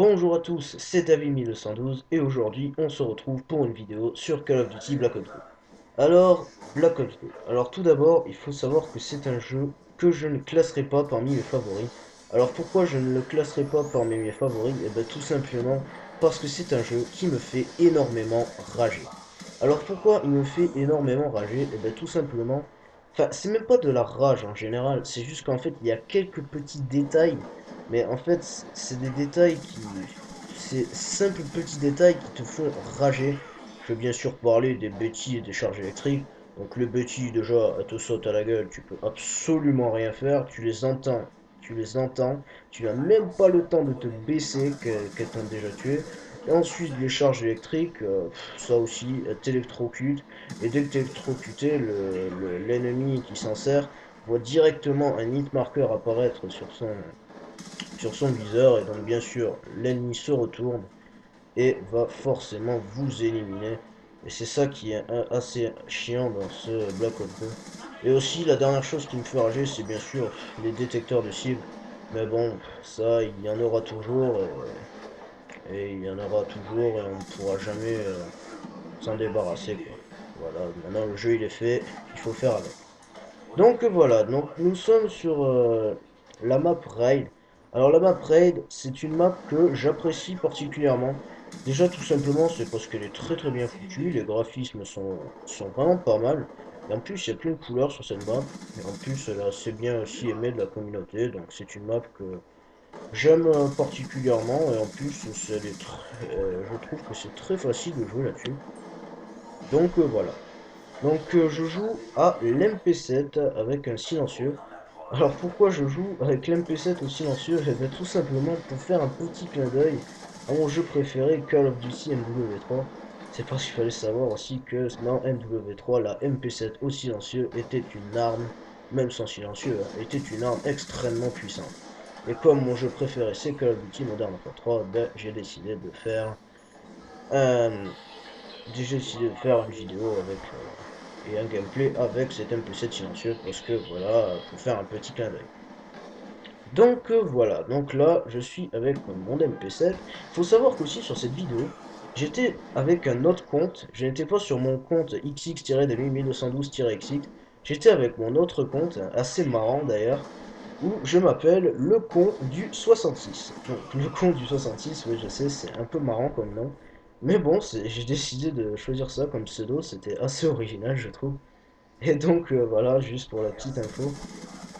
Bonjour à tous, c'est David1912 et aujourd'hui on se retrouve pour une vidéo sur Call of Duty Black Ops 2. Alors, Black Ops 2. Alors tout d'abord, il faut savoir que c'est un jeu que je ne classerai pas parmi mes favoris. Alors pourquoi je ne le classerai pas parmi mes favoris? Eh bien tout simplement parce que c'est un jeu qui me fait énormément rager. Alors pourquoi il me fait énormément rager? Eh bien tout simplement, enfin c'est même pas de la rage en général, c'est juste qu'en fait il y a quelques petits détails, mais en fait c'est des détails qui... C'est simples petits détails qui te font rager. Je vais bien sûr parler des bêtis et des charges électriques. Donc les bêtis, déjà, elles te sautent à la gueule, tu peux absolument rien faire, tu les entends, tu n'as même pas le temps de te baisser qu'elles t'ont déjà tué. Et ensuite, les charges électriques, ça aussi, elles t'électrocutent. Et dès que t'es électrocuté, l'ennemi qui s'en sert voit directement un hit marker apparaître sur son viseur. Et donc, bien sûr, l'ennemi se retourne et va forcément vous éliminer. Et c'est ça qui est assez chiant dans ce Black Ops 2. Et aussi, la dernière chose qui me fait rager, c'est bien sûr les détecteurs de cibles. Mais bon, ça, il y en aura toujours, et il y en aura toujours, et on ne pourra jamais s'en débarrasser, quoi. Voilà, maintenant le jeu il est fait, il faut faire avec. Donc voilà, donc nous sommes sur la map Raid. Alors la map Raid, c'est une map que j'apprécie particulièrement. Déjà tout simplement, c'est parce qu'elle est très très bien foutue, les graphismes sont vraiment pas mal. Et en plus, il y a plein de couleurs sur cette map. Et en plus, elle est assez bien aussi aimée de la communauté. Donc c'est une map que j'aime particulièrement. Et en plus, je trouve que c'est très facile de jouer là-dessus. Donc voilà. Donc je joue à l'MP7 avec un silencieux. Alors pourquoi je joue avec l'MP7 au silencieux? Eh bien tout simplement pour faire un petit clin d'œil à mon jeu préféré Call of Duty MW3. C'est parce qu'il fallait savoir aussi que dans MW3, la MP7 au silencieux était une arme, même sans silencieux, hein, était une arme extrêmement puissante. Et comme mon jeu préféré c'est Call of Duty Modern Warfare 3, ben, euh, j'ai décidé de faire une vidéo et un gameplay avec cet MP7 silencieux parce que voilà, pour faire un petit clin d'œil. Donc voilà, donc là je suis avec mon MP7. Il faut savoir qu'aussi sur cette vidéo, j'étais avec un autre compte. Je n'étais pas sur mon compte XX-1212-XX. J'étais avec mon autre compte, assez marrant d'ailleurs, où je m'appelle le con du 66. Donc le con du 66, oui je sais, c'est un peu marrant comme nom. Mais bon, j'ai décidé de choisir ça comme pseudo, c'était assez original je trouve. Et donc voilà, juste pour la petite info.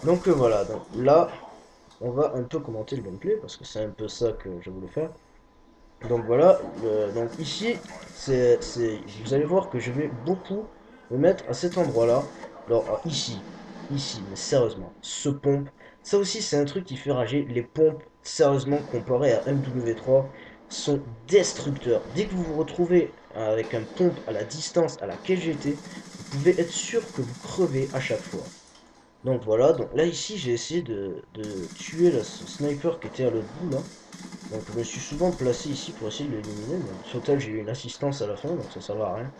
Donc voilà, donc là, on va un peu commenter le gameplay parce que c'est un peu ça que je voulais faire. Donc voilà, donc ici, vous allez voir que je vais beaucoup me mettre à cet endroit-là. Alors ici, mais sérieusement, ce pompe, ça aussi c'est un truc qui fait rager. Les pompes, sérieusement, comparé à MW3, sont destructeurs. Dès que vous vous retrouvez avec un pompe à la distance à laquelle j'étais, vous pouvez être sûr que vous crevez à chaque fois. Donc voilà, donc là ici j'ai essayé de tuer ce sniper qui était à l'autre bout là. Donc je me suis souvent placé ici pour essayer de l'éliminer, mais au total j'ai eu une assistance à la fin, donc ça sert à rien.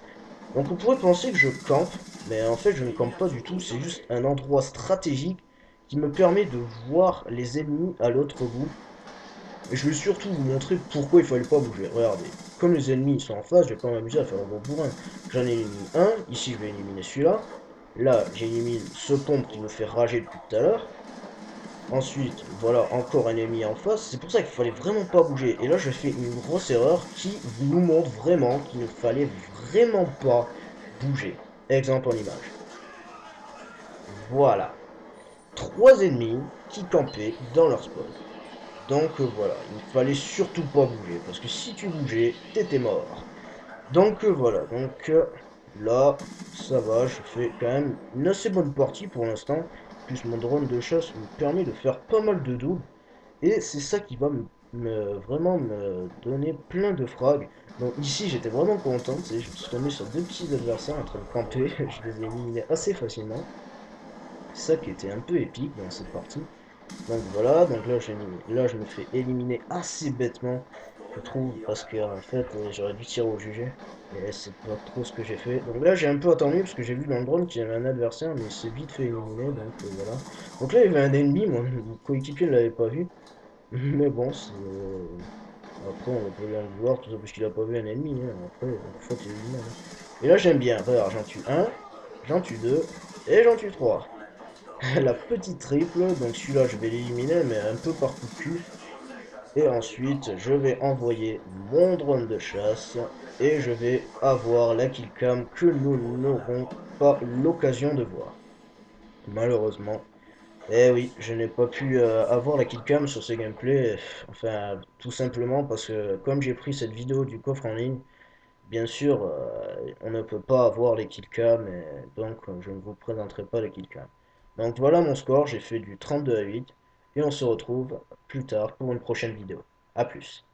Donc on pourrait penser que je campe, mais en fait je ne campe pas du tout, c'est juste un endroit stratégique qui me permet de voir les ennemis à l'autre bout. Et je vais surtout vous montrer pourquoi il fallait pas bouger. Regardez, comme les ennemis sont en face, je vais pas m'amuser à faire un gros bourrin. J'en élimine un, ici je vais éliminer celui-là. Là j'élimine ce pompe qui me fait rager depuis tout à l'heure. Ensuite, voilà, encore un ennemi en face. C'est pour ça qu'il fallait vraiment pas bouger. Et là, je fais une grosse erreur qui nous montre vraiment qu'il ne fallait vraiment pas bouger. Exemple en image. Voilà. Trois ennemis qui campaient dans leur spawn. Donc voilà, il ne fallait surtout pas bouger. Parce que si tu bougeais, t'étais mort. Donc voilà, donc là, ça va, je fais quand même une assez bonne partie pour l'instant. Plus mon drone de chasse me permet de faire pas mal de doubles. Et c'est ça qui va vraiment me donner plein de frags. Donc ici j'étais vraiment content, je me suis tombé sur deux petits adversaires en train de camper, je les ai éliminés assez facilement. C'est ça qui était un peu épique dans cette partie. Donc voilà, donc là je me fais éliminer assez bêtement, je trouve, parce que en fait j'aurais dû tirer au jugé. Et c'est pas trop ce que j'ai fait. Donc là j'ai un peu attendu parce que j'ai vu dans le drone qu'il y avait un adversaire, mais il s'est vite fait éliminer, donc voilà. Donc là il y avait un ennemi, mon coéquipier ne l'avait pas vu. Mais bon, Après, on peut lui en vouloir, tout ça parce qu'il a pas vu un ennemi, hein. Après, des fois, c'est humain, hein. Et là, j'aime bien. Regarde, j'en tue un, j'en tue deux, et j'en tue trois. La petite triple, donc celui-là, je vais l'éliminer, mais un peu par coup de cul. Et ensuite, je vais envoyer mon drone de chasse, et je vais avoir la killcam que nous n'aurons pas l'occasion de voir. Malheureusement. Eh oui, je n'ai pas pu avoir la killcam sur ce gameplay, enfin tout simplement parce que comme j'ai pris cette vidéo du coffre en ligne, bien sûr on ne peut pas avoir les killcams et donc je ne vous présenterai pas les killcams. Donc voilà mon score, j'ai fait du 32 à 8 et on se retrouve plus tard pour une prochaine vidéo. A plus.